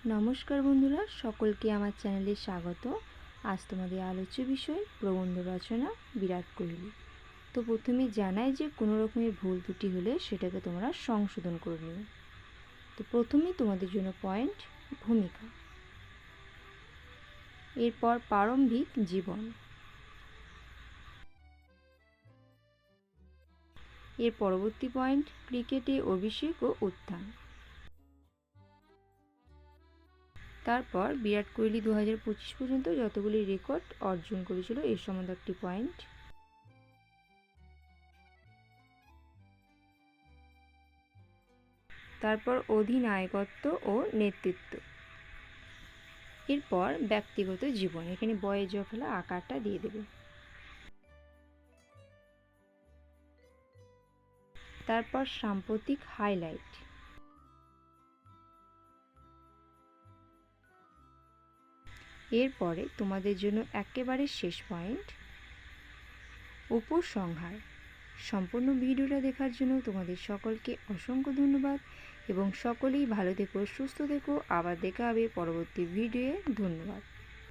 নমস্কার বন্ধুরা, সকলকে আমার চ্যানেলে স্বাগত। আজ তোমাদের আলোচ্য বিষয় প্রবন্ধ রচনা বিরাট কোহলি। তো প্রথমে জানাই যে কোনো রকমের ভুল ত্রুটি হলে সেটাকে তোমরা সংশোধন করে নিও। তো প্রথমেই তোমাদের জন্য পয়েন্ট ভূমিকা, এরপর প্রারম্ভিক জীবন, এর পরবর্তী পয়েন্ট ক্রিকেটে অভিষেক ও উত্থান, তারপর বিরাট কোহলি 2025 পর্যন্ত যতগুলি রেকর্ড অর্জন করেছিল এর সম্বন্ধে একটি পয়েন্ট, তারপর অধিনায়কত্ব ও নেতৃত্ব, এরপর ব্যক্তিগত জীবন, এখানে বয়েজ অফ হলে আকারটা দিয়ে দেবে, তারপর সাম্প্রতিক হাইলাইট, এরপরে তোমাদের জন্য একেবারে শেষ পয়েন্ট উপসংহার। সম্পূর্ণ ভিডিওটা দেখার জন্য তোমাদের সকলকে অসংখ্য ধন্যবাদ এবং সকলেই ভালো থেকো, সুস্থ থেকো। আবার দেখা হবে পরবর্তী ভিডিওয়ে। ধন্যবাদ।